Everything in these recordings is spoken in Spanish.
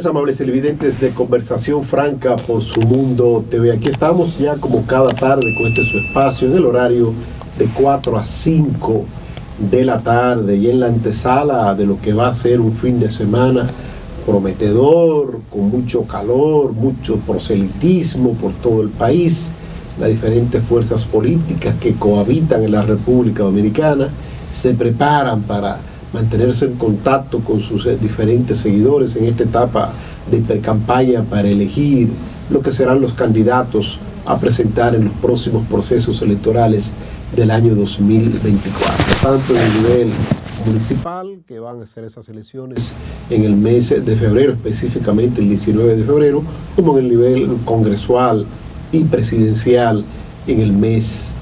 Amables televidentes de Conversación Franca por Su Mundo TV. Aquí estamos ya como cada tarde con este su espacio en el horario de 4 a 5 de la tarde y en la antesala de lo que va a ser un fin de semana prometedor, con mucho calor, mucho proselitismo por todo el país. Las diferentes fuerzas políticas que cohabitan en la República Dominicana se preparan para mantenerse en contacto con sus diferentes seguidores en esta etapa de hipercampaña para elegir lo que serán los candidatos a presentar en los próximos procesos electorales del año 2024, tanto en el nivel municipal, que van a ser esas elecciones en el mes de febrero, específicamente el 19 de febrero, como en el nivel congresual y presidencial en el mes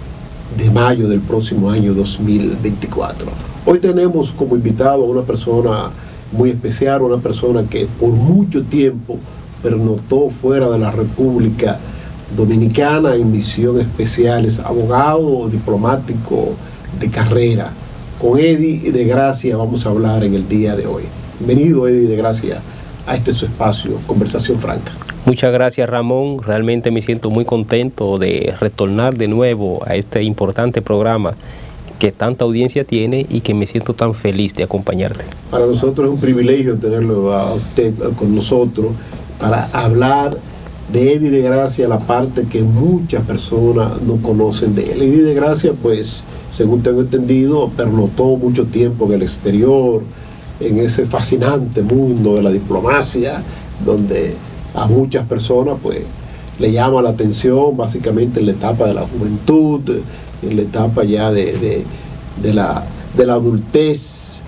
de mayo del próximo año 2024. Hoy tenemos como invitado a una persona muy especial, una persona que por mucho tiempo pernoctó fuera de la República Dominicana en misiones especiales, abogado, diplomático de carrera. Con Eddie de Gracia vamos a hablar en el día de hoy. Bienvenido, Eddie de Gracia, a este su espacio, Conversación Franca. Muchas gracias, Ramón. Realmente me siento muy contento de retornar de nuevo a este importante programa que tanta audiencia tiene y que me siento tan feliz de acompañarte. Para nosotros es un privilegio tenerlo a usted con nosotros para hablar de Eddie de Gracia, la parte que muchas personas no conocen de él. Eddie de Gracia, pues, según tengo entendido, pernoctó mucho tiempo en el exterior, en ese fascinante mundo de la diplomacia, donde a muchas personas, pues, le llama la atención, básicamente en la etapa de la juventud, en la etapa ya de la adultez,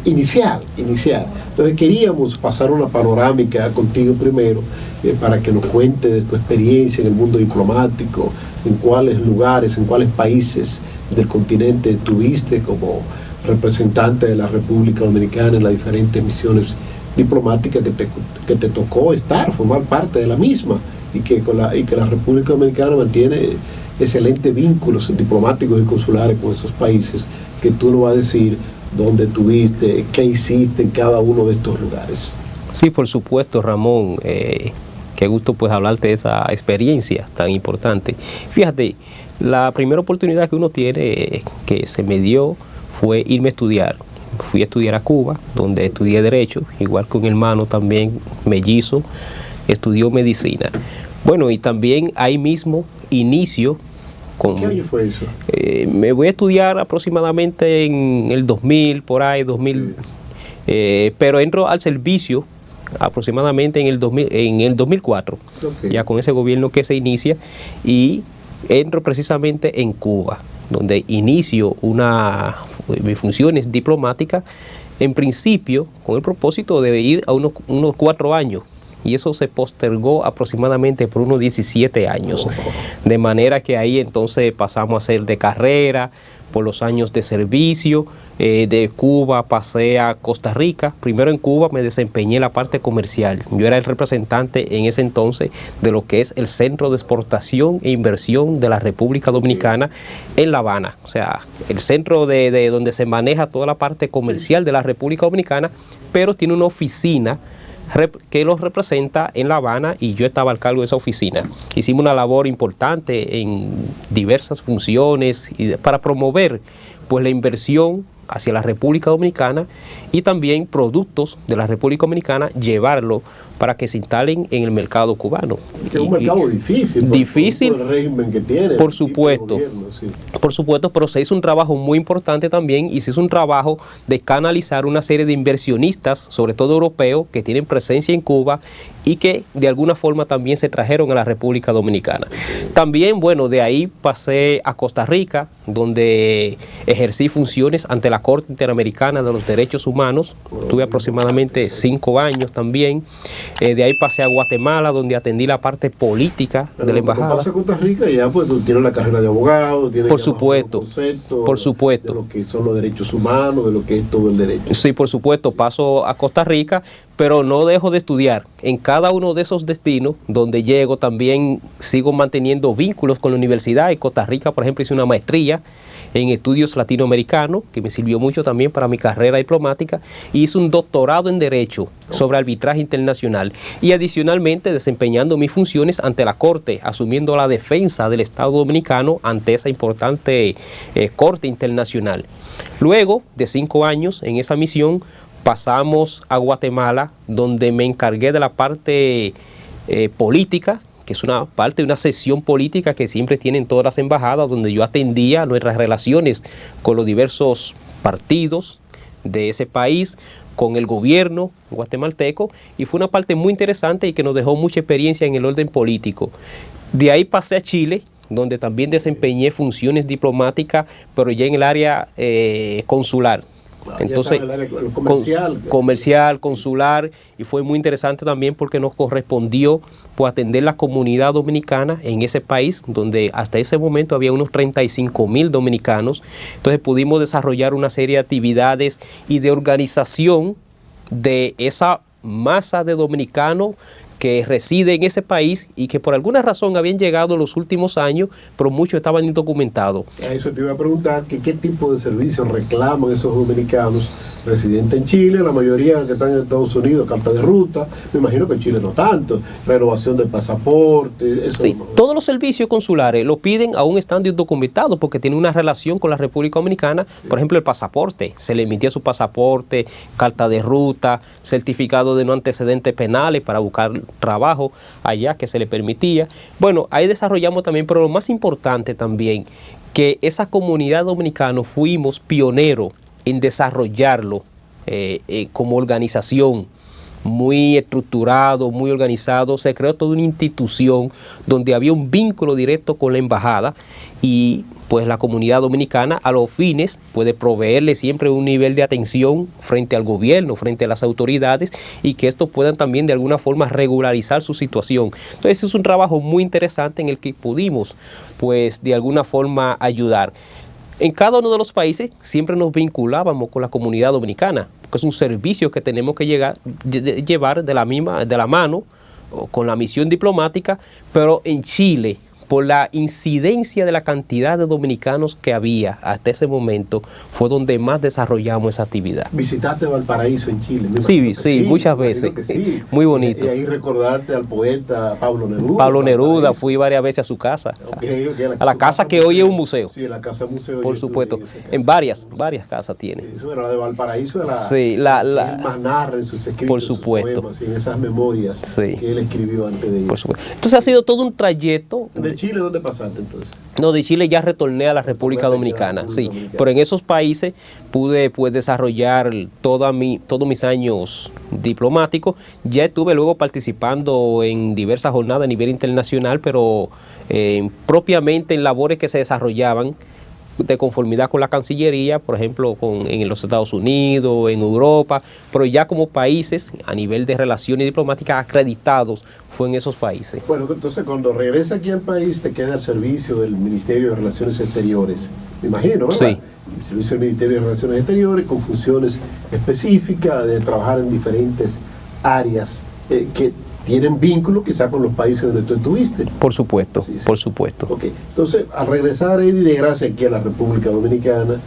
inicial. Entonces queríamos pasar una panorámica contigo primero, para que nos cuentes de tu experiencia en el mundo diplomático, en cuáles lugares, en cuáles países del continente estuviste como representante de la República Dominicana en las diferentes misiones diplomáticas que te tocó formar parte de la misma, y que la República Dominicana mantiene excelentes vínculos diplomáticos y consulares con esos países, que tú nos vas a decir dónde estuviste, qué hiciste en cada uno de estos lugares. Sí, por supuesto, Ramón. Qué gusto pues hablarte de esa experiencia tan importante. Fíjate, la primera oportunidad que uno tiene, que se me dio, fue irme a estudiar. Fui a estudiar a Cuba, donde estudié Derecho, igual que un hermano también mellizo, estudió Medicina. Bueno, y también ahí mismo inicio con... ¿Qué año fue eso? Me voy a estudiar aproximadamente en el 2000, por ahí, 2000, pero entro al servicio aproximadamente en el 2004, okay. Ya con ese gobierno que se inicia, y entro precisamente en Cuba, donde inicio mis funciones diplomáticas, en principio con el propósito de ir a unos 4 años, y eso se postergó aproximadamente por unos 17 años, de manera que ahí entonces pasamos a ser de carrera, por los años de servicio. De Cuba pasé a Costa Rica. Primero en Cuba me desempeñé en la parte comercial. Yo era el representante en ese entonces de lo que es el Centro de Exportación e Inversión de la República Dominicana en La Habana. O sea, el centro de donde se maneja toda la parte comercial de la República Dominicana, pero tiene una oficina que los representa en La Habana, y yo estaba al cargo de esa oficina. Hicimos una labor importante en diversas funciones para promover pues la inversión hacia la República Dominicana, y también productos de la República Dominicana llevarlo para que se instalen en el mercado cubano. Que es un mercado difícil. Difícil, por el régimen que tiene. Por supuesto. Gobierno, sí. Por supuesto, pero se hizo un trabajo muy importante también, y se hizo un trabajo de canalizar una serie de inversionistas, sobre todo europeos, que tienen presencia en Cuba y que de alguna forma también se trajeron a la República Dominicana. También, bueno, de ahí pasé a Costa Rica, donde ejercí funciones ante la Corte Interamericana de los Derechos Humanos. Tuve aproximadamente 5 años también. De ahí pasé a Guatemala, donde atendí la parte política de la embajada. Pasé a Costa Rica y ya pues tú tienes la carrera de abogado, tienes por supuesto, de lo que son los derechos humanos, de lo que es todo el derecho. Sí, por supuesto, paso a Costa Rica, pero no dejo de estudiar. En cada uno de esos destinos donde llego también sigo manteniendo vínculos con la universidad. En Costa Rica, por ejemplo, hice una maestría en estudios latinoamericanos, que me sirvió mucho también para mi carrera diplomática, y hice un doctorado en Derecho sobre arbitraje internacional, y adicionalmente desempeñando mis funciones ante la Corte, asumiendo la defensa del Estado Dominicano ante esa importante Corte Internacional. Luego de 5 años en esa misión, pasamos a Guatemala, donde me encargué de la parte política, que es una parte de una sesión política que siempre tienen todas las embajadas, donde yo atendía nuestras relaciones con los diversos partidos de ese país, con el gobierno guatemalteco, y fue una parte muy interesante y que nos dejó mucha experiencia en el orden político. De ahí pasé a Chile, donde también desempeñé funciones diplomáticas, pero ya en el área consular. Entonces, comercial, consular, y fue muy interesante también porque nos correspondió pues atender la comunidad dominicana en ese país, donde hasta ese momento había unos 35,000 dominicanos. Entonces pudimos desarrollar una serie de actividades y de organización de esa masa de dominicanos que reside en ese país y que por alguna razón habían llegado en los últimos años, pero muchos estaban indocumentados. A eso te iba a preguntar, que qué tipo de servicios reclaman esos dominicanos residentes en Chile, la mayoría que están en Estados Unidos, carta de ruta, me imagino que en Chile no tanto, renovación de pasaporte, eso. Sí, no. Todos los servicios consulares lo piden aún estando indocumentados porque tienen una relación con la República Dominicana. Sí. Por ejemplo, el pasaporte, se le emitía su pasaporte, carta de ruta, certificado de no antecedentes penales para buscar trabajo allá que se le permitía. Bueno, ahí desarrollamos también, pero lo más importante también, que esa comunidad dominicana fuimos pioneros en desarrollarlo como organización, muy estructurado, muy organizado. Se creó toda una institución donde había un vínculo directo con la embajada, y pues la comunidad dominicana a los fines puede proveerle siempre un nivel de atención frente al gobierno, frente a las autoridades, y que estos puedan también de alguna forma regularizar su situación. Entonces es un trabajo muy interesante en el que pudimos pues de alguna forma ayudar. En cada uno de los países siempre nos vinculábamos con la comunidad dominicana, porque es un servicio que tenemos que llevar de la mano con la misión diplomática, pero en Chile, por la incidencia de la cantidad de dominicanos que había hasta ese momento, fue donde más desarrollamos esa actividad. ¿Visitaste Valparaíso en Chile? Sí, muchas veces. Sí. Muy bonito. Y ahí recordarte al poeta Pablo Neruda. Pablo Neruda, fui varias veces a su casa. Okay, a la casa que hoy es un museo. Sí, la casa museo. Por supuesto. En varias casas tiene. Sí, eso era la de Valparaíso, era sí, él más narra en sus escritos, por supuesto. Poemas, en esas memorias que él escribió antes de ir. Por supuesto. Entonces ha sido todo un trayecto. ¿De Chile dónde pasaste entonces? No, de Chile ya retorné a la República Dominicana, sí. Pero en esos países pude pues desarrollar todos mis años diplomáticos. Ya estuve luego participando en diversas jornadas a nivel internacional, pero propiamente en labores que se desarrollaban de conformidad con la Cancillería, por ejemplo, en los Estados Unidos, en Europa, pero ya como países a nivel de relaciones diplomáticas acreditados fue en esos países. Bueno, entonces cuando regresa aquí al país te queda al servicio del Ministerio de Relaciones Exteriores, me imagino, ¿verdad? Sí. El servicio del Ministerio de Relaciones Exteriores con funciones específicas de trabajar en diferentes áreas que tienen vínculo quizá con los países donde tú estuviste. Por supuesto, sí. Por supuesto. Ok, entonces al regresar, Eddie, de gracia aquí a la República Dominicana,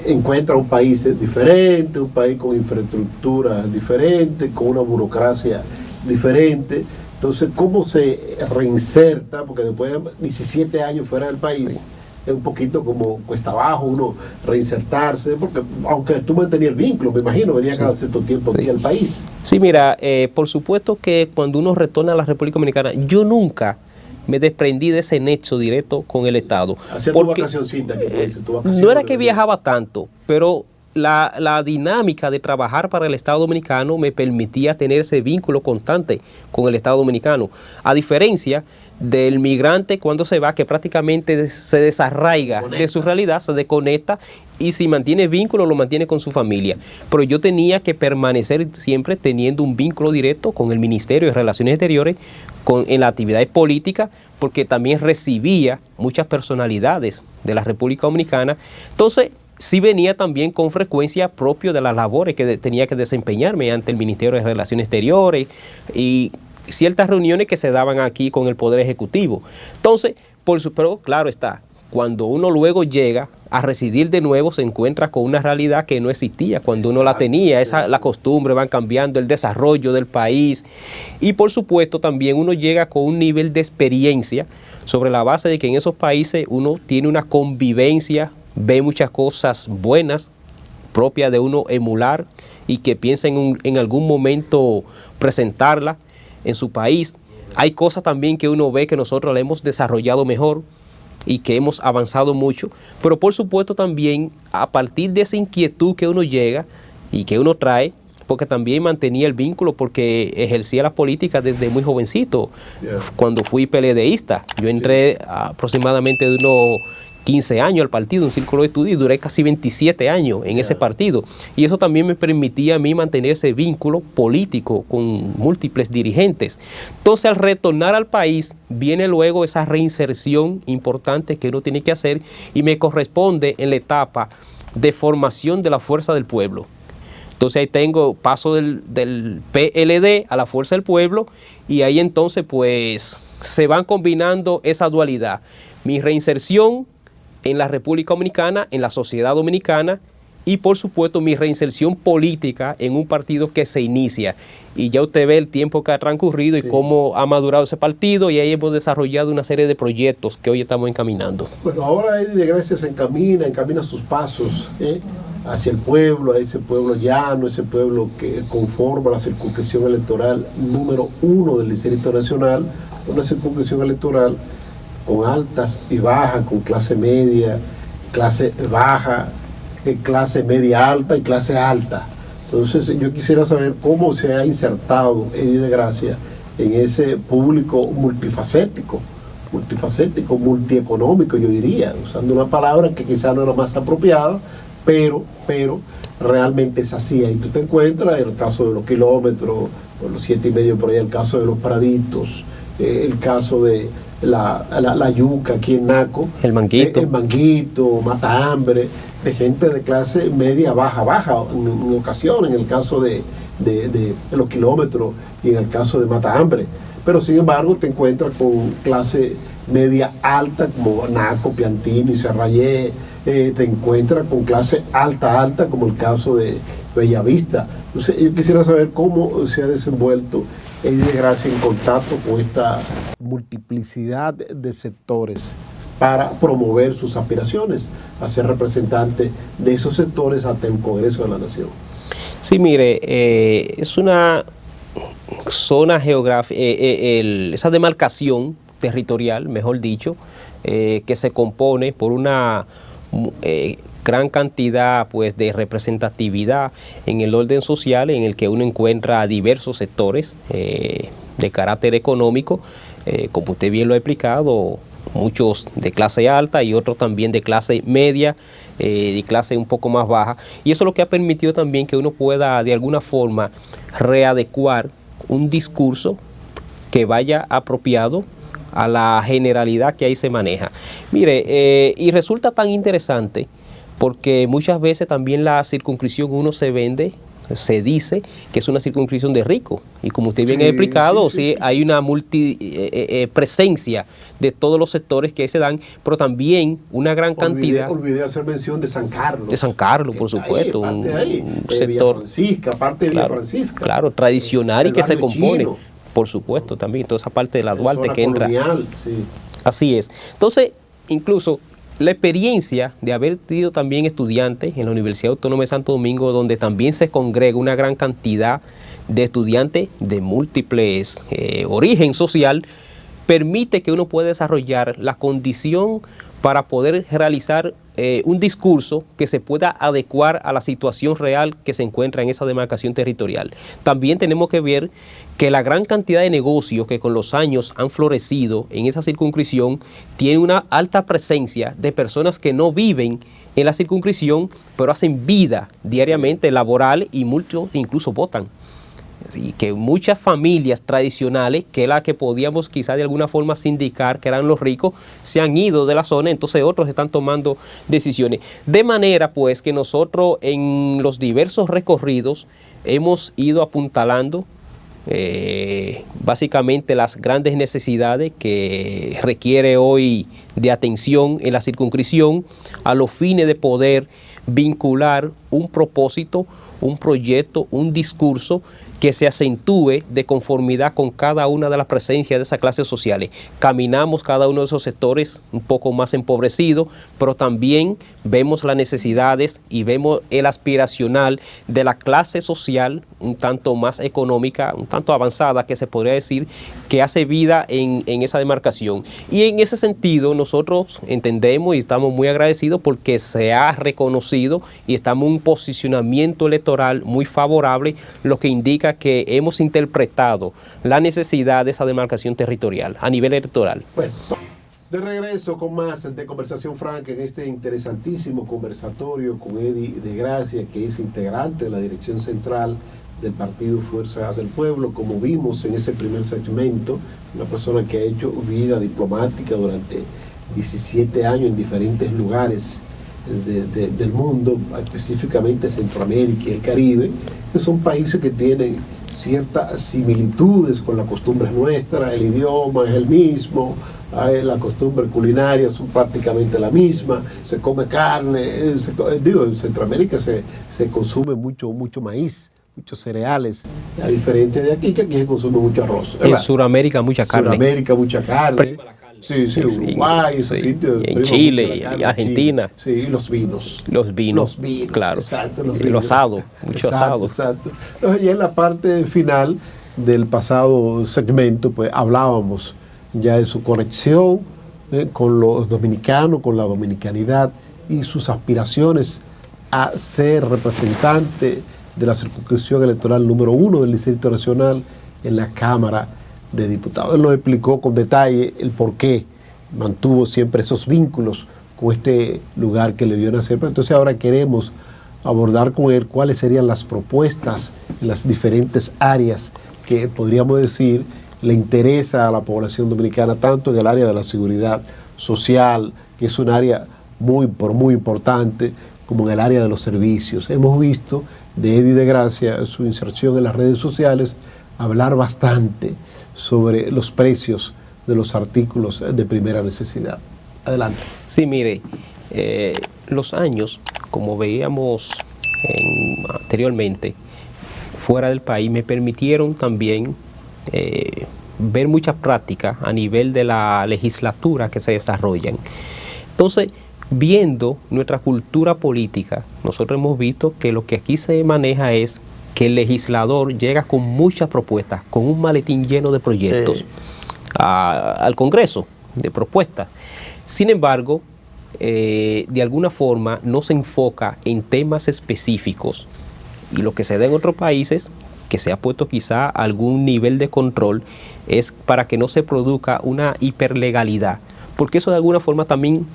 encuentra un país diferente, un país con infraestructura diferente, con una burocracia diferente. Entonces, ¿cómo se reinserta? Porque después de 17 años fuera del país, sí, es un poquito como cuesta abajo uno reinsertarse, porque aunque tú mantenías el vínculo, me imagino, venía cada cierto tiempo aquí al país. Sí, mira, por supuesto que cuando uno retorna a la República Dominicana, yo nunca me desprendí de ese nexo directo con el Estado. Hacía tu vacacioncita, no era que viajaba tanto, pero la dinámica de trabajar para el Estado Dominicano me permitía tener ese vínculo constante con el Estado Dominicano, a diferencia del migrante cuando se va, que prácticamente se desarraiga de su realidad, se desconecta, y si mantiene vínculo lo mantiene con su familia. Pero yo tenía que permanecer siempre teniendo un vínculo directo con el Ministerio de Relaciones Exteriores, en la actividad política, porque también recibía muchas personalidades de la República Dominicana. Entonces sí venía también con frecuencia propio de las labores que tenía que desempeñarme ante el Ministerio de Relaciones Exteriores y ciertas reuniones que se daban aquí con el Poder Ejecutivo. Entonces, pero claro está, cuando uno luego llega a residir de nuevo, se encuentra con una realidad que no existía cuando uno la tenía. La costumbre van cambiando, el desarrollo del país. Y por supuesto también uno llega con un nivel de experiencia sobre la base de que en esos países uno tiene una convivencia, ve muchas cosas buenas propias de uno emular y que piensa en algún momento presentarla en su país. Hay cosas también que uno ve que nosotros la hemos desarrollado mejor y que hemos avanzado mucho, pero por supuesto también a partir de esa inquietud que uno llega y que uno trae, porque también mantenía el vínculo, porque ejercía la política desde muy jovencito, cuando fui PLDista. Yo entré aproximadamente de unos 15 años al partido, un círculo de estudio, y duré casi 27 años en ese partido. Y eso también me permitía a mí mantener ese vínculo político con múltiples dirigentes. Entonces, al retornar al país, viene luego esa reinserción importante que uno tiene que hacer y me corresponde en la etapa de formación de la Fuerza del Pueblo. Entonces ahí paso del PLD a la Fuerza del Pueblo y ahí entonces pues se van combinando esa dualidad. Mi reinserción en la República Dominicana, en la sociedad dominicana y por supuesto mi reinserción política en un partido que se inicia. Y ya usted ve el tiempo que ha transcurrido y cómo ha madurado ese partido y ahí hemos desarrollado una serie de proyectos que hoy estamos encaminando. Bueno, ahora Eddie de Gracia se encamina sus pasos hacia el pueblo, a ese pueblo llano, ese pueblo que conforma la circunscripción electoral número 1 del Distrito Nacional, una circunscripción electoral con altas y bajas, con clase media, clase baja, clase media alta y clase alta. Entonces yo quisiera saber cómo se ha insertado Eddie de Gracia en ese público multifacético, multieconómico, yo diría, usando una palabra que quizá no era más apropiada, pero realmente es así. Ahí tú te encuentras en el caso de los kilómetros, por los 7,5 por ahí, el caso de los Praditos, el caso de la yuca aquí en Naco, el manguito, mata hambre, de gente de clase media, baja, en ocasión, en el caso de los kilómetros y en el caso de mata hambre. Pero sin embargo te encuentras con clase media alta como Naco, Piantini, Serrayé, te encuentras con clase alta como el caso de Bellavista. Entonces yo quisiera saber cómo se ha desenvuelto Eddie de Gracia en contacto con esta multiplicidad de sectores para promover sus aspiraciones a ser representante de esos sectores ante el Congreso de la Nación. Sí, mire, es una zona geográfica, esa demarcación territorial, mejor dicho, que se compone por una gran cantidad pues de representatividad en el orden social, en el que uno encuentra diversos sectores de carácter económico, como usted bien lo ha explicado, muchos de clase alta y otros también de clase media y clase un poco más baja, y eso es lo que ha permitido también que uno pueda de alguna forma readecuar un discurso que vaya apropiado a la generalidad que ahí se maneja. Mire, y resulta tan interesante porque muchas veces también la circunscripción uno se dice que es una circunscripción de ricos, y como usted bien ha explicado, sí, hay una presencia de todos los sectores que ahí se dan, pero también una gran cantidad. Olvidé hacer mención de San Carlos. De San Carlos, por supuesto, un sector. Francisca, parte de Villa Francisca. Claro, tradicional y que se compone. Chino. Por supuesto, también toda esa parte de la Duarte que entra. Sí. Así es. Entonces, incluso la experiencia de haber sido también estudiante en la Universidad Autónoma de Santo Domingo, donde también se congrega una gran cantidad de estudiantes de múltiples origen social, permite que uno pueda desarrollar la condición para poder realizar un discurso que se pueda adecuar a la situación real que se encuentra en esa demarcación territorial. También tenemos que ver que la gran cantidad de negocios que con los años han florecido en esa circunscripción tiene una alta presencia de personas que no viven en la circunscripción, pero hacen vida diariamente laboral y muchos incluso votan y que muchas familias tradicionales, que es la que podíamos quizá de alguna forma sindicar que eran los ricos, se han ido de la zona, entonces otros están tomando decisiones. De manera pues que nosotros en los diversos recorridos hemos ido apuntalando básicamente las grandes necesidades que requiere hoy de atención en la circunscripción, a los fines de poder vincular un propósito, un proyecto, un discurso que se acentúe de conformidad con cada una de las presencias de esas clases sociales. Caminamos cada uno de esos sectores un poco más empobrecidos, pero también vemos las necesidades y vemos el aspiracional de la clase social un tanto más económica, un tanto avanzada, que se podría decir, que hace vida en esa demarcación. Y en ese sentido nosotros entendemos y estamos muy agradecidos porque se ha reconocido y estamos en un posicionamiento electoral muy favorable, lo que indica que hemos interpretado la necesidad de esa demarcación territorial a nivel electoral. Bueno, de regreso con más de Conversación Franca en este interesantísimo conversatorio con Eddie de Gracia, que es integrante de la dirección central del Partido Fuerza del Pueblo. Como vimos en ese primer segmento, una persona que ha hecho vida diplomática durante 17 años en diferentes lugares del mundo, específicamente Centroamérica y el Caribe, que son países que tienen ciertas similitudes con las costumbres nuestras. El idioma es el mismo, las costumbres culinarias son prácticamente la misma, se come carne, en Centroamérica se consume mucho maíz, muchos cereales, a diferencia de aquí, que aquí se consume mucho arroz, ¿verdad? En Sudamérica mucha carne. Sudamérica mucha carne. Sí, Uruguay, sí, sitios, en Chile y Argentina. Chile. Sí, los vinos. Los vinos, claro. Exacto. Lo asado, mucho asado. Exacto. Entonces, ya en la parte final del pasado segmento, pues hablábamos ya de su conexión con los dominicanos, con la dominicanidad y sus aspiraciones a ser representante de la circunscripción electoral número 1 del Distrito Nacional en la Cámara de Diputados. Él nos explicó con detalle el por qué mantuvo siempre esos vínculos con este lugar que le vio nacer, pero entonces ahora queremos abordar con él cuáles serían las propuestas en las diferentes áreas que podríamos decir le interesa a la población dominicana, tanto en el área de la seguridad social, que es un área muy importante, como en el área de los servicios. Hemos visto de Eddie de Gracia, su inserción en las redes sociales, hablar bastante sobre los precios de los artículos de primera necesidad. Adelante. Sí, mire, los años, como veíamos anteriormente, fuera del país, me permitieron también ver muchas prácticas a nivel de la legislatura que se desarrollan. Entonces, viendo nuestra cultura política, nosotros hemos visto que lo que aquí se maneja es que el legislador llega con muchas propuestas, con un maletín lleno de proyectos al Congreso, de propuestas. Sin embargo, de alguna forma no se enfoca en temas específicos, y lo que se da en otros países, que se ha puesto quizá algún nivel de control, es para que no se produzca una hiperlegalidad, porque eso de alguna forma también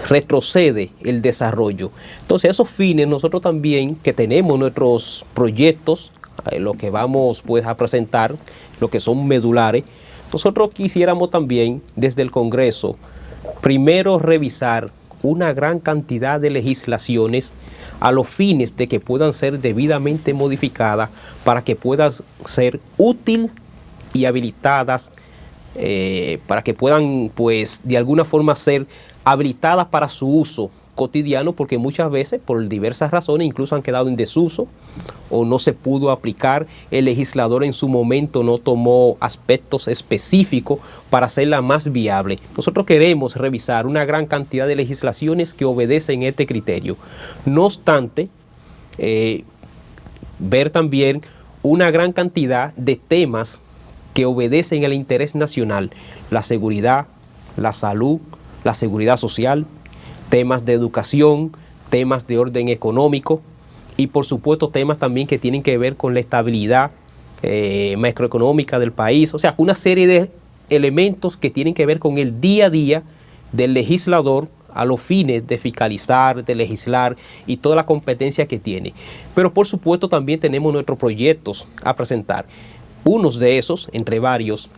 retrocede el desarrollo. Entonces, a esos fines, nosotros también, que tenemos nuestros proyectos, lo que vamos pues a presentar, lo que son medulares, nosotros quisiéramos también desde el Congreso primero revisar una gran cantidad de legislaciones a los fines de que puedan ser debidamente modificadas para que puedan ser útil y habilitadas, para que puedan pues de alguna forma ser habilitadas para su uso cotidiano, porque muchas veces por diversas razones incluso han quedado en desuso o no se pudo aplicar. El legislador en su momento no tomó aspectos específicos para hacerla más viable. Nosotros queremos revisar una gran cantidad de legislaciones que obedecen este criterio. No obstante, ver también una gran cantidad de temas que obedecen al interés nacional: la seguridad, la salud, la seguridad social, temas de educación, temas de orden económico y por supuesto temas también que tienen que ver con la estabilidad macroeconómica del país. O sea, una serie de elementos que tienen que ver con el día a día del legislador a los fines de fiscalizar, de legislar y toda la competencia que tiene. Pero por supuesto también tenemos nuestros proyectos a presentar. Unos de esos, entre varios,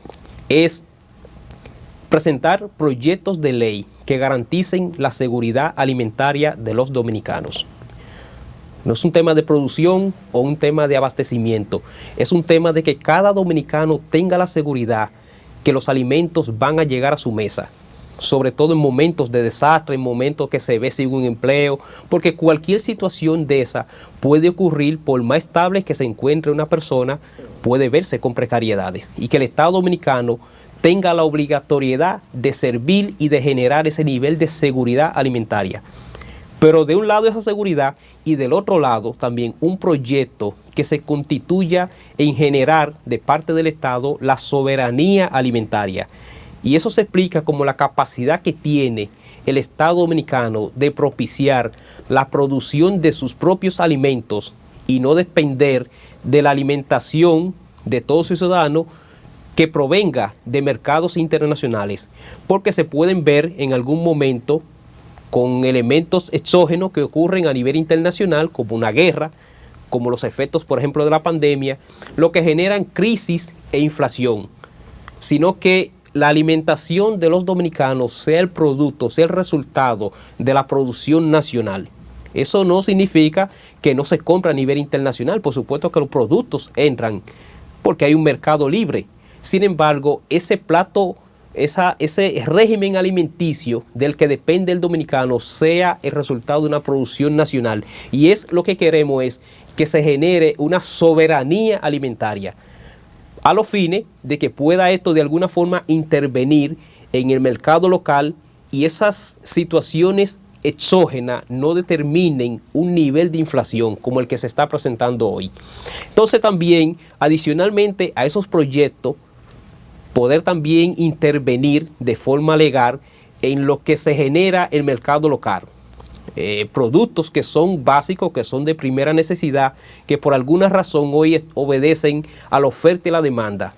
es presentar proyectos de ley que garanticen la seguridad alimentaria de los dominicanos. No es un tema de producción o un tema de abastecimiento, es un tema de que cada dominicano tenga la seguridad que los alimentos van a llegar a su mesa, sobre todo en momentos de desastre, en momentos que se ve sin un empleo, porque cualquier situación de esa puede ocurrir, por más estable que se encuentre una persona, puede verse con precariedades, y que el Estado dominicano tenga la obligatoriedad de servir y de generar ese nivel de seguridad alimentaria. Pero de un lado esa seguridad y del otro lado también un proyecto que se constituya en generar de parte del Estado la soberanía alimentaria. Y eso se explica como la capacidad que tiene el Estado dominicano de propiciar la producción de sus propios alimentos y no depender de la alimentación de todos sus ciudadanos que provenga de mercados internacionales, porque se pueden ver en algún momento con elementos exógenos que ocurren a nivel internacional, como una guerra, como los efectos, por ejemplo, de la pandemia, lo que generan crisis e inflación, sino que la alimentación de los dominicanos sea el producto, sea el resultado de la producción nacional. Eso no significa que no se compra a nivel internacional, por supuesto que los productos entran porque hay un mercado libre. Sin embargo, ese plato, ese régimen alimenticio del que depende el dominicano sea el resultado de una producción nacional. Y es lo que queremos, es que se genere una soberanía alimentaria, a los fines de que pueda esto de alguna forma intervenir en el mercado local y esas situaciones exógenas no determinen un nivel de inflación como el que se está presentando hoy. Entonces también, adicionalmente a esos proyectos, poder también intervenir de forma legal en lo que se genera el mercado local. Productos que son básicos, que son de primera necesidad, que por alguna razón hoy obedecen a la oferta y la demanda.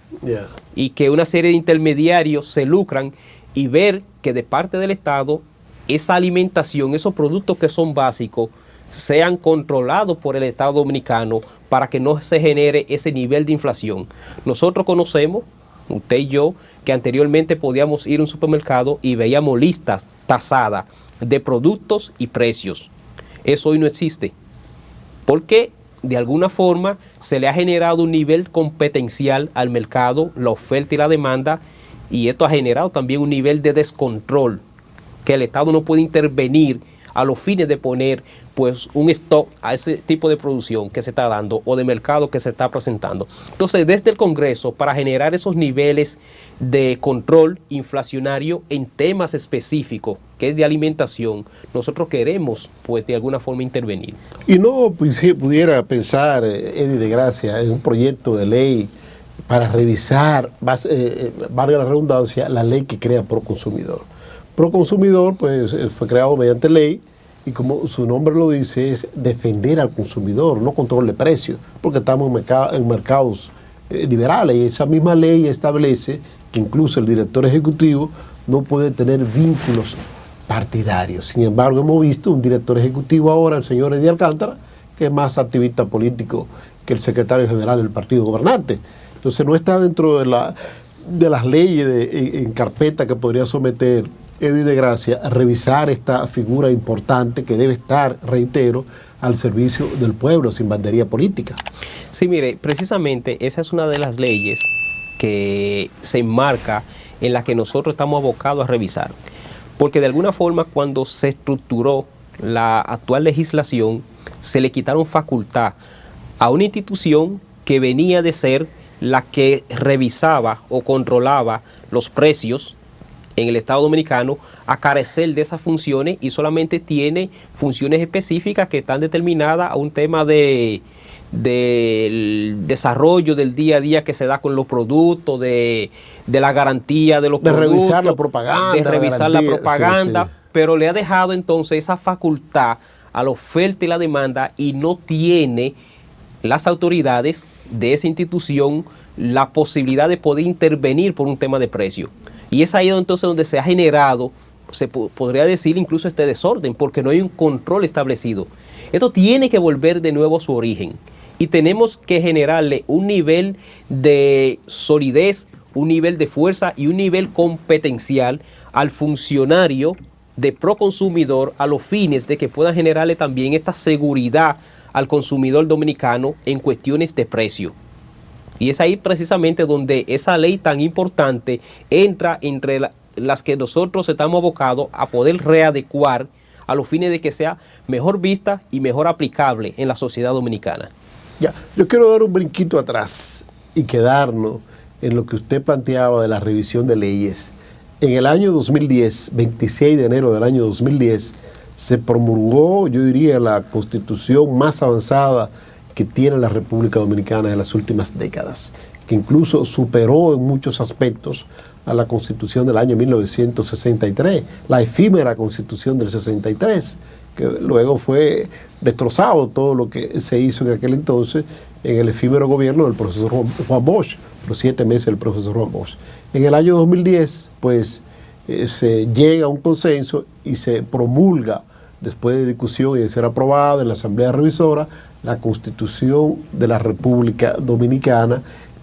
Y que una serie de intermediarios se lucran, y ver que de parte del Estado esa alimentación, esos productos que son básicos, sean controlados por el Estado dominicano para que no se genere ese nivel de inflación. Nosotros conocemos, usted y yo, que anteriormente podíamos ir a un supermercado y veíamos listas tasadas de productos y precios. Eso hoy no existe, porque de alguna forma se le ha generado un nivel competencial al mercado, la oferta y la demanda, y esto ha generado también un nivel de descontrol, que el Estado no puede intervenir a los fines de poner pues un stop a ese tipo de producción que se está dando o de mercado que se está presentando. Entonces, desde el Congreso, para generar esos niveles de control inflacionario en temas específicos, que es de alimentación, nosotros queremos pues de alguna forma intervenir. Y no pudiera pensar, Eddie de Gracia, en un proyecto de ley para revisar, valga la redundancia, la ley que crea Proconsumidor. Proconsumidor pues fue creado mediante ley, y como su nombre lo dice, es defender al consumidor, no control de precios, porque estamos en mercados liberales, y esa misma ley establece que incluso el director ejecutivo no puede tener vínculos partidarios. Sin embargo, hemos visto un director ejecutivo ahora, el señor Eddie Alcántara, que es más activista político que el secretario general del partido gobernante. Entonces no está dentro de las leyes en carpeta que podría someter Eddie de Gracia a revisar esta figura importante que debe estar, reitero, al servicio del pueblo, sin bandería política. Sí, mire, precisamente esa es una de las leyes que se enmarca en la que nosotros estamos abocados a revisar. Porque de alguna forma, cuando se estructuró la actual legislación, se le quitaron facultad a una institución que venía de ser la que revisaba o controlaba los precios en el Estado dominicano, a carecer de esas funciones, y solamente tiene funciones específicas que están determinadas a un tema del desarrollo del día a día que se da con los productos, de la garantía de los productos, de revisar la propaganda, sí. Pero le ha dejado entonces esa facultad a la oferta y la demanda, y no tiene las autoridades de esa institución la posibilidad de poder intervenir por un tema de precio. Y es ahí entonces donde se ha generado podría decir incluso este desorden, porque no hay un control establecido. Esto tiene que volver de nuevo a su origen y tenemos que generarle un nivel de solidez, un nivel de fuerza y un nivel competencial al funcionario de proconsumidor a los fines de que puedan generarle también esta seguridad al consumidor dominicano en cuestiones de precio. Y es ahí precisamente donde esa ley tan importante entra entre las que nosotros estamos abocados a poder readecuar a los fines de que sea mejor vista y mejor aplicable en la sociedad dominicana. Ya, yo quiero dar un brinquito atrás y quedarnos en lo que usted planteaba de la revisión de leyes. En el año 2010, 26 de enero del año 2010, se promulgó, yo diría, la constitución más avanzada que tiene la República Dominicana en las últimas décadas, que incluso superó en muchos aspectos a la Constitución del año 1963, la efímera Constitución del 63, que luego fue destrozado todo lo que se hizo en aquel entonces en el efímero gobierno del profesor Juan Bosch, los 7 meses del profesor Juan Bosch. En el año 2010, pues, se llega a un consenso y se promulga, después de discusión y de ser aprobada en la Asamblea Revisora, la Constitución de la República Dominicana,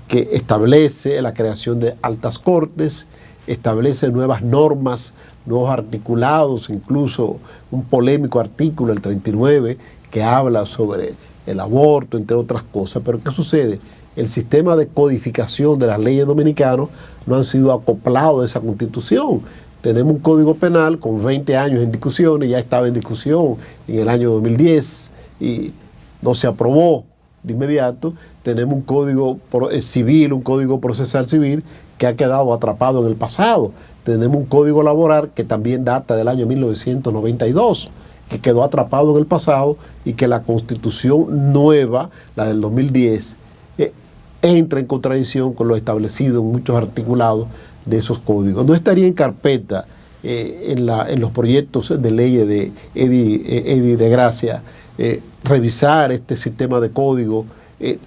que establece la creación de altas cortes, establece nuevas normas, nuevos articulados, incluso un polémico artículo, el 39, que habla sobre el aborto, entre otras cosas. Pero ¿qué sucede? El sistema de codificación de las leyes dominicanas no han sido acoplados a esa Constitución. Tenemos un Código Penal con 20 años en discusión, y ya estaba en discusión en el año 2010 y no se aprobó de inmediato. Tenemos un Código Civil, un Código Procesal Civil que ha quedado atrapado en el pasado. Tenemos un Código Laboral que también data del año 1992, que quedó atrapado en el pasado, y que la Constitución nueva, la del 2010, entra en contradicción con lo establecido en muchos articulados de esos códigos. No estaría en carpeta en los proyectos de ley de Eddie de Gracia revisar este sistema de código,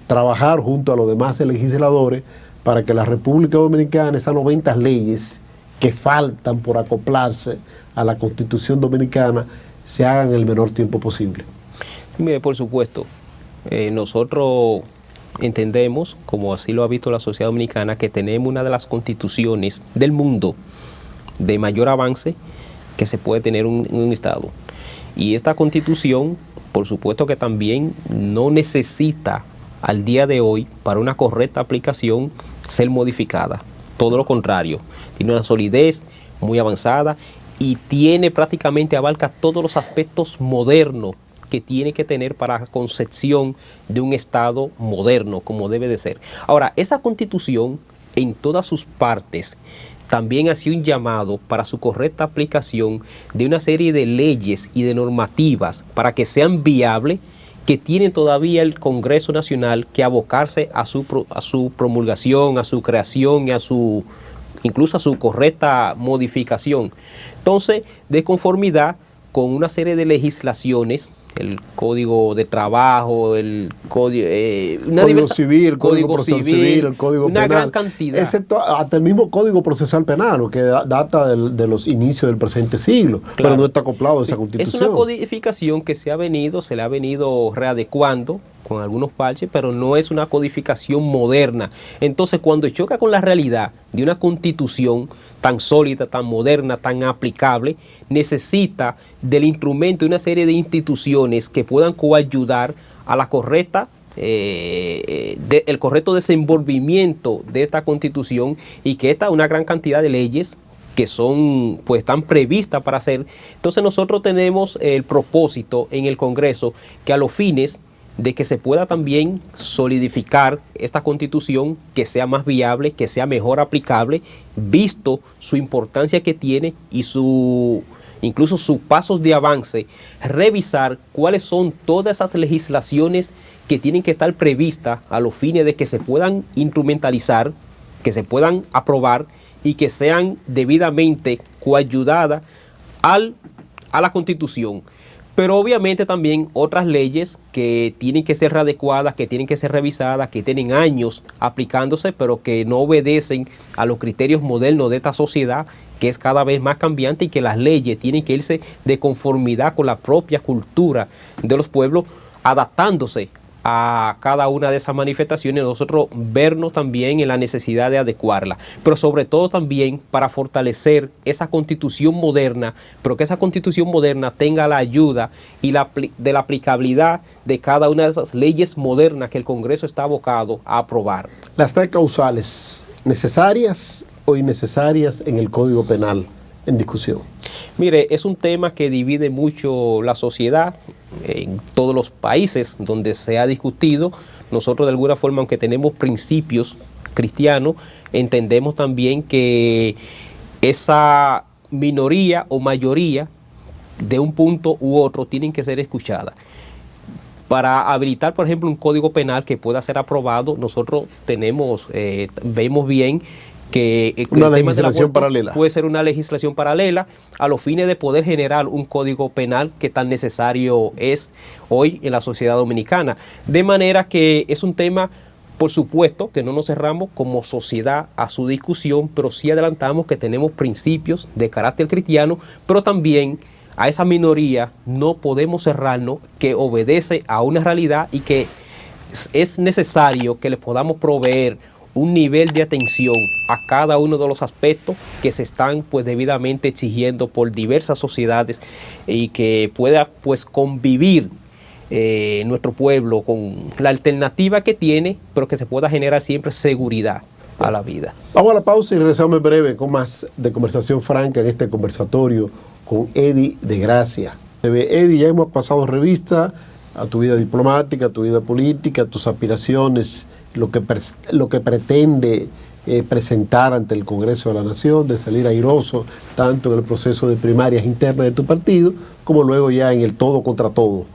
trabajar junto a los demás legisladores para que la República Dominicana, esas 90 leyes que faltan por acoplarse a la Constitución Dominicana, se hagan en el menor tiempo posible? Mire, por supuesto, nosotros entendemos, como así lo ha visto la sociedad dominicana, que tenemos una de las constituciones del mundo de mayor avance que se puede tener un Estado. Y esta constitución, por supuesto que también no necesita al día de hoy, para una correcta aplicación, ser modificada. Todo lo contrario, tiene una solidez muy avanzada y prácticamente abarca todos los aspectos modernos que tiene que tener para la concepción de un Estado moderno, como debe de ser. Ahora, esa Constitución, en todas sus partes, también ha sido un llamado para su correcta aplicación de una serie de leyes y de normativas para que sean viables, que tienen todavía el Congreso Nacional que abocarse a su promulgación, a su creación y incluso a su correcta modificación. Entonces, de conformidad con una serie de legislaciones, el Código de Trabajo, el Código Civil, el Código Civil, el Código Penal, gran cantidad. Excepto hasta el mismo Código Procesal Penal, que data de los inicios del presente siglo, claro, pero no está acoplado a esa Constitución. Es una codificación que se le ha venido readecuando con algunos parches, pero no es una codificación moderna. Entonces, cuando choca con la realidad de una Constitución tan sólida, tan moderna, tan aplicable, necesita del instrumento de una serie de instituciones que puedan coayudar a la correcta el correcto desenvolvimiento de esta Constitución, y que una gran cantidad de leyes que están previstas para hacer. Entonces, nosotros tenemos el propósito en el Congreso que, a los fines de que se pueda también solidificar esta Constitución, que sea más viable, que sea mejor aplicable, visto su importancia que tiene y incluso sus pasos de avance, revisar cuáles son todas esas legislaciones que tienen que estar previstas a los fines de que se puedan instrumentalizar, que se puedan aprobar y que sean debidamente coayudadas a la Constitución. Pero obviamente también otras leyes que tienen que ser readecuadas, que tienen que ser revisadas, que tienen años aplicándose, pero que no obedecen a los criterios modernos de esta sociedad, que es cada vez más cambiante, y que las leyes tienen que irse de conformidad con la propia cultura de los pueblos, adaptándose a cada una de esas manifestaciones, nosotros vernos también en la necesidad de adecuarla, pero sobre todo también para fortalecer esa constitución moderna, pero que esa constitución moderna tenga la ayuda y de la aplicabilidad de cada una de esas leyes modernas que el Congreso está abocado a aprobar. Las tres causales, ¿necesarias o innecesarias en el Código Penal en discusión? Mire, es un tema que divide mucho la sociedad en todos los países donde se ha discutido. Nosotros de alguna forma, aunque tenemos principios cristianos, entendemos también que esa minoría o mayoría de un punto u otro tienen que ser escuchadas. Para habilitar, por ejemplo, un código penal que pueda ser aprobado, nosotros vemos bien que una legislación paralela. Puede ser una legislación paralela a los fines de poder generar un código penal que tan necesario es hoy en la sociedad dominicana. De manera que es un tema, por supuesto, que no nos cerramos como sociedad a su discusión, pero sí adelantamos que tenemos principios de carácter cristiano, pero también a esa minoría no podemos cerrarnos, que obedece a una realidad y que es necesario que le podamos proveer un nivel de atención a cada uno de los aspectos que se están pues debidamente exigiendo por diversas sociedades, y que pueda pues convivir nuestro pueblo con la alternativa que tiene, pero que se pueda generar siempre seguridad a la vida. Vamos a la pausa y regresamos en breve con más de Conversación Franca en este conversatorio con Eddie de Gracia. Eddie, ya hemos pasado revista a tu vida diplomática, a tu vida política, a tus aspiraciones, lo que pretende presentar ante el Congreso de la Nación, de salir airoso tanto en el proceso de primarias internas de tu partido, como luego ya en el todo contra todo.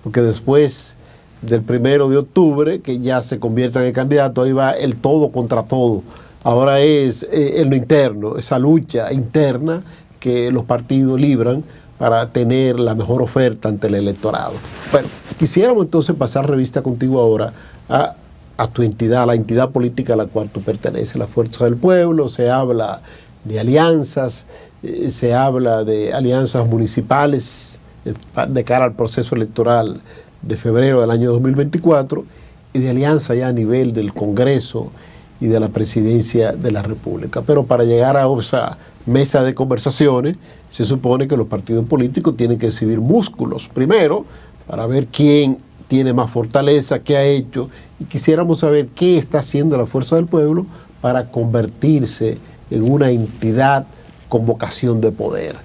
Porque después del 1 de octubre, que ya se conviertan en candidato, ahí va el todo contra todo. Ahora es en lo interno, esa lucha interna que los partidos libran para tener la mejor oferta ante el electorado. Bueno, quisiéramos entonces pasar revista contigo ahora a tu entidad, a la entidad política a la cual tú perteneces, la Fuerza del Pueblo. Se habla de alianzas, se habla de alianzas municipales de cara al proceso electoral de febrero del año 2024, y de alianza ya a nivel del Congreso y de la Presidencia de la República. Pero para llegar a esa mesa de conversaciones, se supone que los partidos políticos tienen que exhibir músculos primero, para ver quién tiene más fortaleza, qué ha hecho, y quisiéramos saber qué está haciendo la Fuerza del Pueblo para convertirse en una entidad con vocación de poder,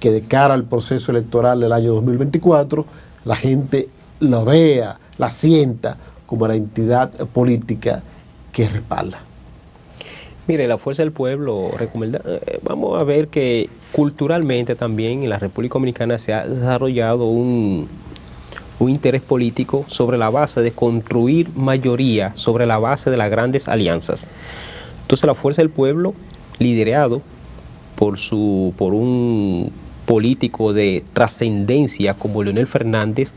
que de cara al proceso electoral del año 2024, la gente lo vea, la sienta como la entidad política que respalda. Mire, la Fuerza del Pueblo, vamos a ver que culturalmente también en la República Dominicana se ha desarrollado un interés político sobre la base de construir mayoría, sobre la base de las grandes alianzas. Entonces la Fuerza del Pueblo, liderado por un político de trascendencia como Leonel Fernández,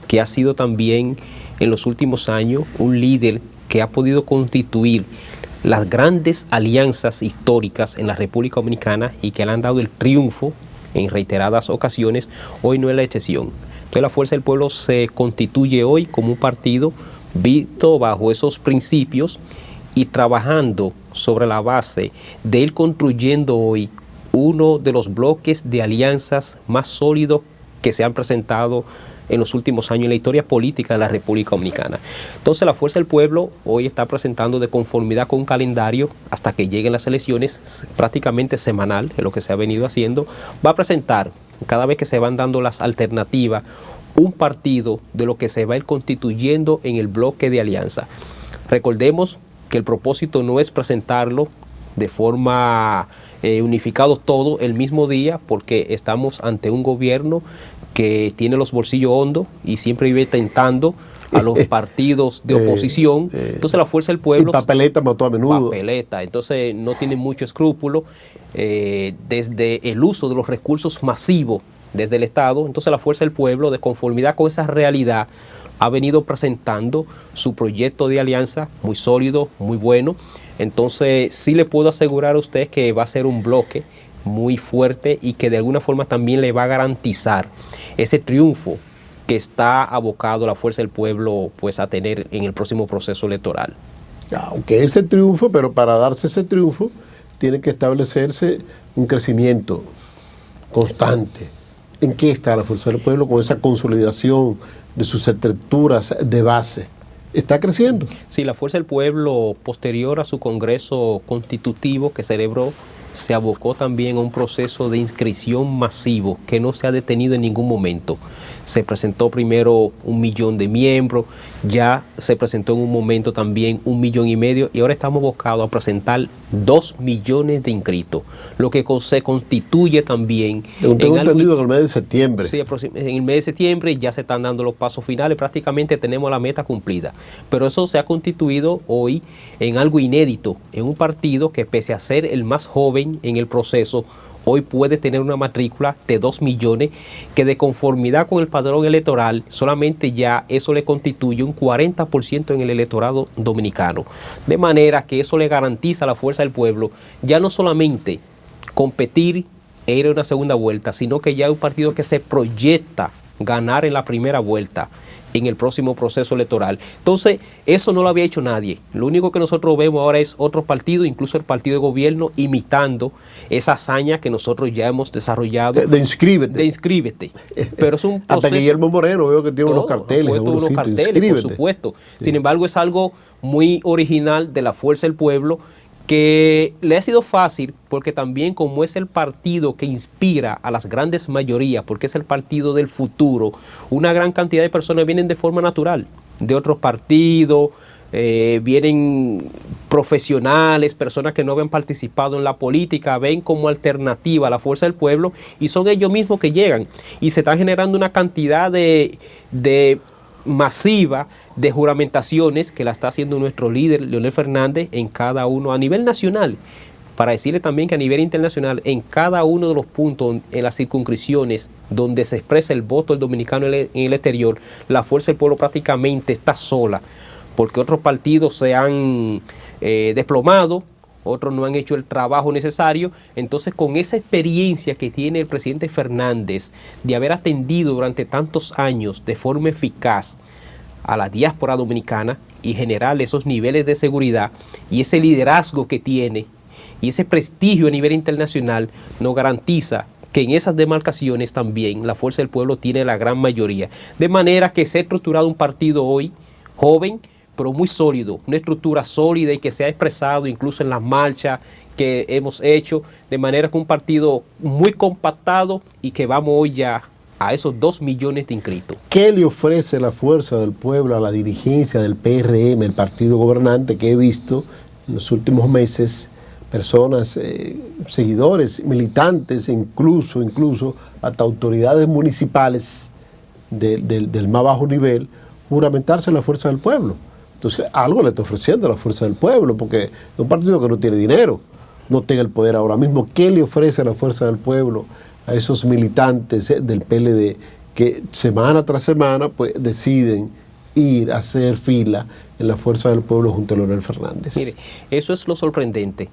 que ha sido también en los últimos años un líder que ha podido constituir las grandes alianzas históricas en la República Dominicana y que le han dado el triunfo en reiteradas ocasiones, hoy no es la excepción. Entonces la Fuerza del Pueblo se constituye hoy como un partido visto bajo esos principios y trabajando sobre la base de ir construyendo hoy uno de los bloques de alianzas más sólidos que se han presentado en los últimos años en la historia política de la República Dominicana. Entonces la Fuerza del Pueblo hoy está presentando, de conformidad con un calendario hasta que lleguen las elecciones, prácticamente semanal, es lo que se ha venido haciendo, va a presentar, cada vez que se van dando las alternativas, un partido de lo que se va a ir constituyendo en el bloque de alianza. Recordemos que el propósito no es presentarlo de forma unificado todo el mismo día, porque estamos ante un gobierno que tiene los bolsillos hondos y siempre vive tentando a los partidos de oposición. Entonces la Fuerza del Pueblo... Y papeleta mató a menudo. Papeleta, entonces no tiene mucho escrúpulo desde el uso de los recursos masivos desde el Estado. Entonces la Fuerza del Pueblo, de conformidad con esa realidad, ha venido presentando su proyecto de alianza muy sólido, muy bueno. Entonces sí le puedo asegurar a usted que va a ser un bloque muy fuerte y que de alguna forma también le va a garantizar ese triunfo que está abocado la Fuerza del Pueblo pues a tener en el próximo proceso electoral. Aunque ese triunfo, pero para darse ese triunfo tiene que establecerse un crecimiento constante. ¿En qué está la Fuerza del Pueblo con esa consolidación de sus estructuras de base? ¿Está creciendo? Sí, la Fuerza del Pueblo, posterior a su congreso constitutivo que celebró, se abocó también a un proceso de inscripción masivo que no se ha detenido en ningún momento. Se presentó primero 1 millón de miembros, ya se presentó en un momento también 1,5 millones y ahora estamos abocados a presentar 2 millones de inscritos, lo que se constituye también... Tengo entendido que en el mes de septiembre. Sí, en el mes de septiembre ya se están dando los pasos finales, prácticamente tenemos la meta cumplida, pero eso se ha constituido hoy en algo inédito, en un partido que pese a ser el más joven en el proceso, hoy puede tener una matrícula de 2 millones, que de conformidad con el padrón electoral, solamente ya eso le constituye un 40% en el electorado dominicano. De manera que eso le garantiza a la Fuerza del Pueblo ya no solamente competir e ir a una segunda vuelta, sino que ya es un partido que se proyecta ganar en la primera vuelta en el próximo proceso electoral. Entonces, eso no lo había hecho nadie. Lo único que nosotros vemos ahora es otro partido, incluso el partido de gobierno, imitando esa hazaña que nosotros ya hemos desarrollado. De inscríbete. De inscríbete. Pero es un proceso... Hasta Guillermo Moreno veo que tiene unos carteles. Unos carteles, por supuesto. Sí. Sin embargo, es algo muy original de la Fuerza del Pueblo, que le ha sido fácil porque también como es el partido que inspira a las grandes mayorías, porque es el partido del futuro, una gran cantidad de personas vienen de forma natural, de otros partidos, vienen profesionales, personas que no habían participado en la política, ven como alternativa a la Fuerza del Pueblo y son ellos mismos que llegan y se están generando una cantidad de masiva de juramentaciones que la está haciendo nuestro líder Leonel Fernández en cada uno a nivel nacional, para decirle también que a nivel internacional en cada uno de los puntos en las circunscripciones donde se expresa el voto del dominicano en el exterior, la Fuerza del Pueblo prácticamente está sola, porque otros partidos se han desplomado, otros no han hecho el trabajo necesario. Entonces, con esa experiencia que tiene el presidente Fernández de haber atendido durante tantos años de forma eficaz a la diáspora dominicana y generar esos niveles de seguridad y ese liderazgo que tiene y ese prestigio a nivel internacional, nos garantiza que en esas demarcaciones también la Fuerza del Pueblo tiene la gran mayoría. De manera que se ha estructurado un partido hoy joven, pero muy sólido, una estructura sólida y que se ha expresado incluso en las marchas que hemos hecho, de manera que un partido muy compactado y que vamos hoy ya a esos 2 millones de inscritos. ¿Qué le ofrece la Fuerza del Pueblo a la dirigencia del PRM, el partido gobernante, que he visto en los últimos meses personas, seguidores, militantes, incluso hasta autoridades municipales del más bajo nivel, juramentarse a la Fuerza del Pueblo? Entonces, algo le está ofreciendo a la Fuerza del Pueblo, porque es un partido que no tiene dinero, no tiene el poder ahora mismo. ¿Qué le ofrece a la Fuerza del Pueblo a esos militantes del PLD que semana tras semana pues deciden ir a hacer fila en la Fuerza del Pueblo junto a Leonel Fernández? Mire, eso es lo sorprendente,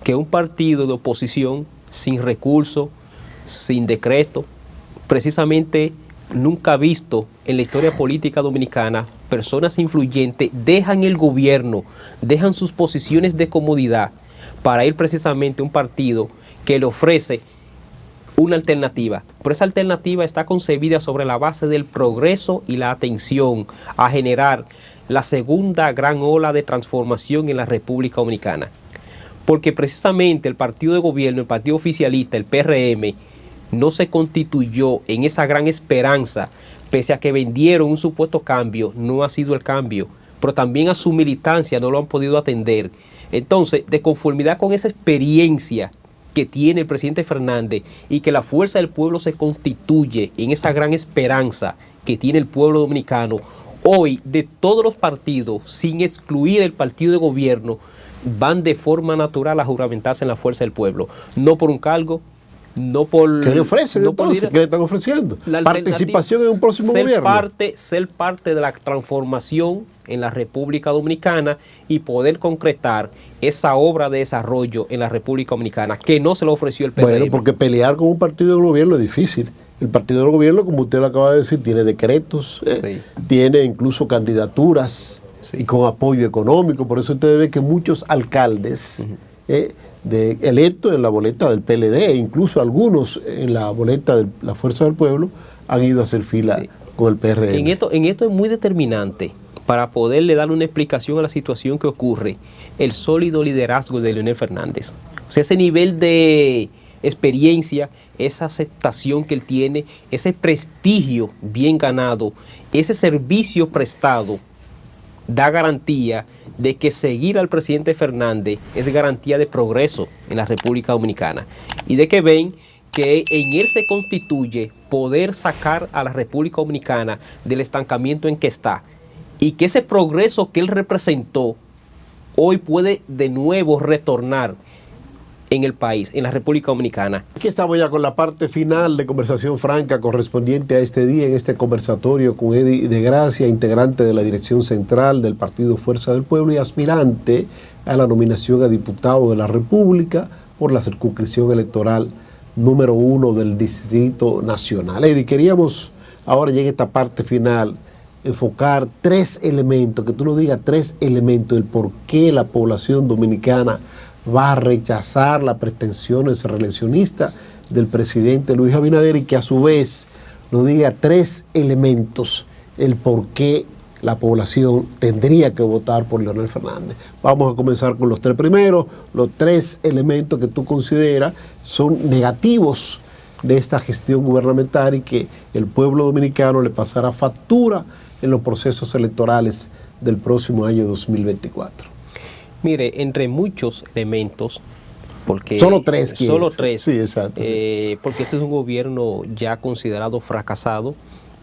que un partido de oposición sin recursos, sin decreto, precisamente nunca visto en la historia política dominicana, personas influyentes dejan el gobierno, dejan sus posiciones de comodidad para ir precisamente a un partido que le ofrece una alternativa. Pero esa alternativa está concebida sobre la base del progreso y la atención a generar la segunda gran ola de transformación en la República Dominicana. Porque precisamente el partido de gobierno, el partido oficialista, el PRM, no se constituyó en esa gran esperanza, pese a que vendieron un supuesto cambio, no ha sido el cambio, pero también a su militancia no lo han podido atender. Entonces, de conformidad con esa experiencia que tiene el presidente Fernández y que la Fuerza del Pueblo se constituye en esa gran esperanza que tiene el pueblo dominicano, hoy de todos los partidos, sin excluir el partido de gobierno, van de forma natural a juramentarse en la Fuerza del Pueblo, no por un cargo, no por... ¿Qué le ofrecen no entonces? ¿Qué le están ofreciendo? La Participación en un próximo gobierno. Ser parte de la transformación en la República Dominicana y poder concretar esa obra de desarrollo en la República Dominicana que no se lo ofreció el PRM. Bueno, porque pelear con un partido del gobierno es difícil. El partido del gobierno, como usted lo acaba de decir, tiene decretos, Sí. tiene incluso candidaturas, Sí. y con apoyo económico. Por eso usted ve que muchos alcaldes electos en la boleta del PLD, e incluso algunos en la boleta de la Fuerza del Pueblo, han ido a hacer fila con el PRM. En esto es muy determinante para poderle dar una explicación a la situación que ocurre, el sólido liderazgo de Leonel Fernández. O sea, ese nivel de experiencia, esa aceptación que él tiene, ese prestigio bien ganado, ese servicio prestado, da garantía de que seguir al presidente Fernández es garantía de progreso en la República Dominicana y de que ven que en él se constituye poder sacar a la República Dominicana del estancamiento en que está y que ese progreso que él representó hoy puede de nuevo retornar en el país, en la República Dominicana. Aquí estamos ya con la parte final de Conversación Franca correspondiente a este día, en este conversatorio con Eddie de Gracia, integrante de la dirección central del Partido Fuerza del Pueblo y aspirante a la nominación a diputado de la República por la circunscripción electoral número 1 del Distrito Nacional. Eddie, queríamos ahora ya en esta parte final enfocar 3 elementos, que tú nos digas 3 elementos del por qué la población dominicana va a rechazar las pretensiones reeleccionistas del presidente Luis Abinader y que a su vez nos diga 3 elementos el por qué la población tendría que votar por Leonel Fernández. Vamos a comenzar con los 3 primeros, los 3 elementos que tú consideras son negativos de esta gestión gubernamental y que el pueblo dominicano le pasará factura en los procesos electorales del próximo año 2024. Mire, entre muchos elementos, porque solo 3, sí, exacto, sí. Porque este es un gobierno ya considerado fracasado,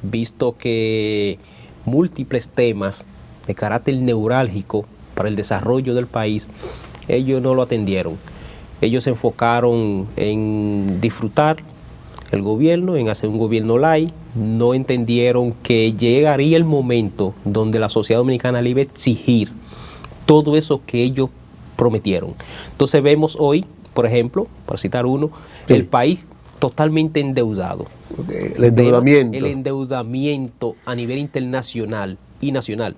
visto que múltiples temas de carácter neurálgico para el desarrollo del país, ellos no lo atendieron. Ellos se enfocaron en disfrutar el gobierno, en hacer un gobierno light, no entendieron que llegaría el momento donde la sociedad dominicana le iba a exigir todo eso que ellos prometieron. Entonces vemos hoy, por ejemplo, para citar uno, sí, el país totalmente endeudado. Okay. El endeudamiento. El endeudamiento a nivel internacional y nacional,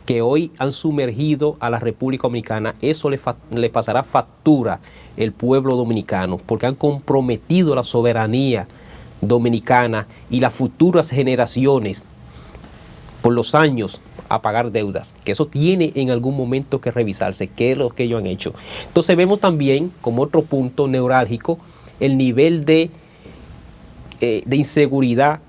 que hoy han sumergido a la República Dominicana. Eso le pasará factura al pueblo dominicano, porque han comprometido la soberanía dominicana y las futuras generaciones por los años a pagar deudas, que eso tiene en algún momento que revisarse, qué es lo que ellos han hecho. Entonces vemos también, como otro punto neurálgico, el nivel de inseguridad.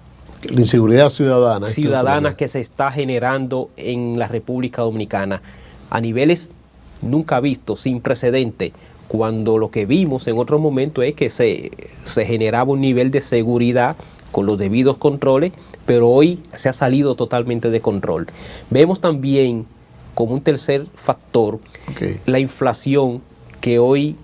La inseguridad ciudadana que se está generando en la República Dominicana a niveles nunca vistos, sin precedente, cuando lo que vimos en otro momento es que se generaba un nivel de seguridad con los debidos controles, pero hoy se ha salido totalmente de control. Vemos también como un tercer factor la inflación que hoy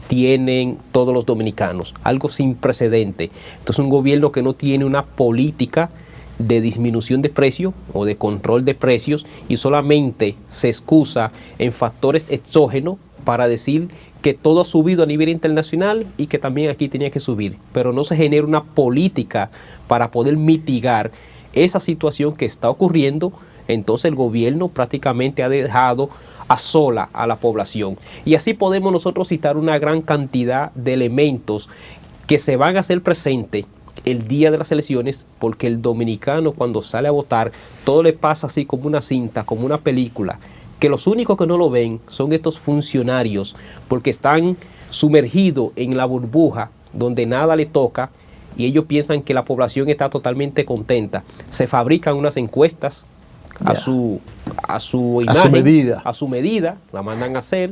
tienen todos los dominicanos, algo sin precedente. Entonces un gobierno que no tiene una política de disminución de precios o de control de precios y solamente se excusa en factores exógenos para decir que todo ha subido a nivel internacional y que también aquí tenía que subir, pero no se genera una política para poder mitigar esa situación que está ocurriendo. Entonces el gobierno prácticamente ha dejado a sola a la población. Y así podemos nosotros citar una gran cantidad de elementos que se van a hacer presentes el día de las elecciones, porque el dominicano cuando sale a votar, todo le pasa así como una cinta, como una película, que los únicos que no lo ven son estos funcionarios, porque están sumergidos en la burbuja donde nada le toca y ellos piensan que la población está totalmente contenta. Se fabrican unas encuestas a su imagen, a su medida, la mandan a hacer,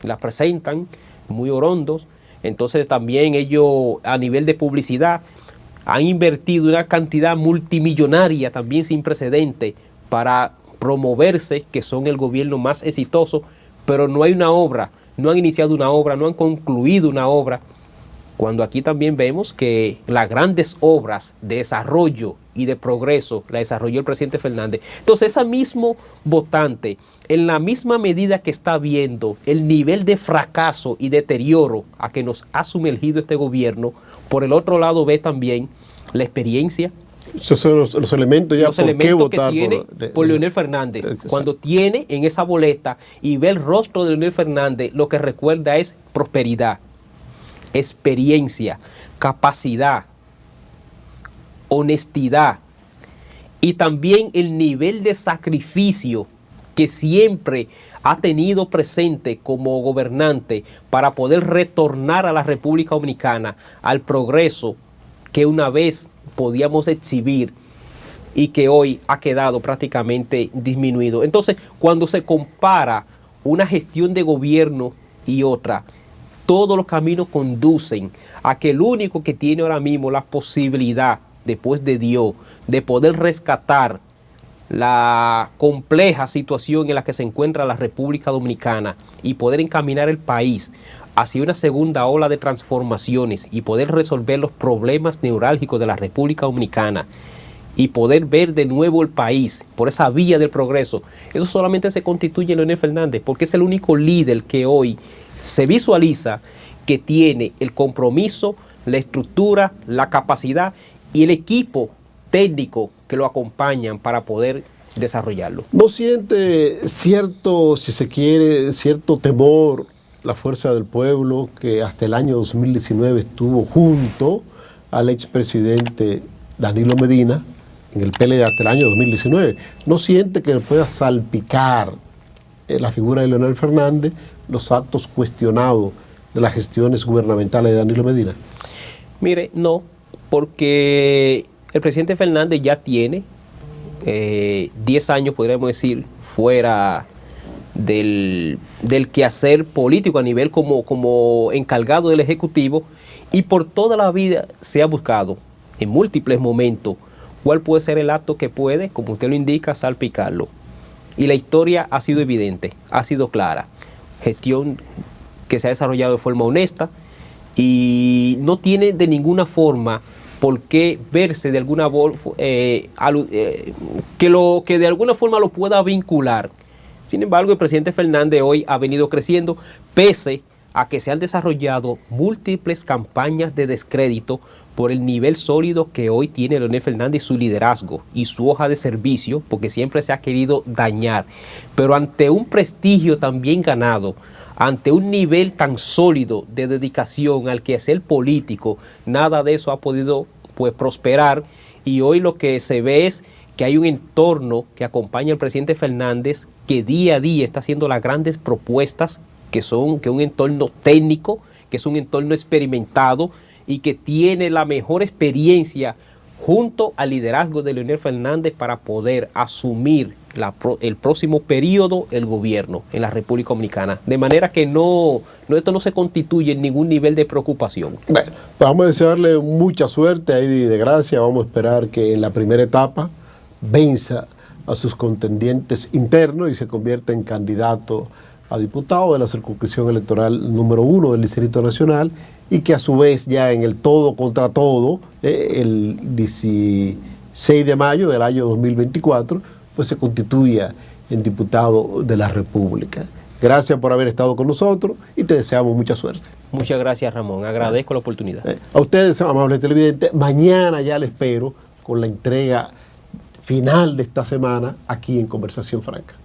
la presentan muy orondos. Entonces también ellos a nivel de publicidad han invertido una cantidad multimillonaria también sin precedente para promoverse que son el gobierno más exitoso, pero no hay una obra, no han iniciado una obra, no han concluido una obra cuando aquí también vemos que las grandes obras de desarrollo y de progreso la desarrolló el presidente Fernández. Entonces, ese mismo votante, en la misma medida que está viendo el nivel de fracaso y deterioro a que nos ha sumergido este gobierno, por el otro lado ve también la experiencia. Esos son los elementos ya, los por elementos qué votar que tiene por Leonel Fernández. Cuando tiene en esa boleta y ve el rostro de Leonel Fernández, lo que recuerda es prosperidad, experiencia, capacidad, honestidad y también el nivel de sacrificio que siempre ha tenido presente como gobernante para poder retornar a la República Dominicana al progreso que una vez podíamos exhibir y que hoy ha quedado prácticamente disminuido. Entonces, cuando se compara una gestión de gobierno y otra, todos los caminos conducen a que el único que tiene ahora mismo la posibilidad, después de Dios, de poder rescatar la compleja situación en la que se encuentra la República Dominicana y poder encaminar el país hacia una segunda ola de transformaciones y poder resolver los problemas neurálgicos de la República Dominicana y poder ver de nuevo el país por esa vía del progreso, eso solamente se constituye en Leonel Fernández, porque es el único líder que hoy se visualiza que tiene el compromiso, la estructura, la capacidad y el equipo técnico que lo acompañan para poder desarrollarlo. ¿No siente cierto, si se quiere, cierto temor la fuerza del pueblo que hasta el año 2019 estuvo junto al expresidente Danilo Medina en el PLD hasta el año 2019? ¿No siente que pueda salpicar la figura de Leonel Fernández los actos cuestionados de las gestiones gubernamentales de Danilo Medina? Mire, no, porque el presidente Fernández ya tiene 10 años, podríamos decir, fuera del quehacer político a nivel como encargado del Ejecutivo, y por toda la vida se ha buscado en múltiples momentos cuál puede ser el acto que puede, como usted lo indica, salpicarlo. Y la historia ha sido evidente, ha sido clara. Gestión que se ha desarrollado de forma honesta y no tiene de ninguna forma por qué verse de alguna que de alguna forma lo pueda vincular. Sin embargo, el presidente Fernández hoy ha venido creciendo pese a que se han desarrollado múltiples campañas de descrédito por el nivel sólido que hoy tiene Leonel Fernández y su liderazgo y su hoja de servicio, porque siempre se ha querido dañar. Pero ante un prestigio tan bien ganado, ante un nivel tan sólido de dedicación al quehacer político, nada de eso ha podido prosperar, y hoy lo que se ve es que hay un entorno que acompaña al presidente Fernández que día a día está haciendo las grandes propuestas que es un entorno técnico, que es un entorno experimentado y que tiene la mejor experiencia junto al liderazgo de Leonel Fernández para poder asumir el próximo periodo el gobierno en la República Dominicana. De manera que esto no se constituye en ningún nivel de preocupación. Bueno, vamos a desearle mucha suerte ahí de gracia. Vamos a esperar que en la primera etapa venza a sus contendientes internos y se convierta en candidato a diputado de la circunscripción electoral número 1 del Distrito Nacional, y que a su vez ya en el todo contra todo, el 16 de mayo del año 2024, pues se constituya en diputado de la República. Gracias por haber estado con nosotros y te deseamos mucha suerte. Muchas gracias, Ramón. Agradezco la oportunidad. A ustedes, amables televidentes, mañana ya les espero con la entrega final de esta semana aquí en Conversación Franca.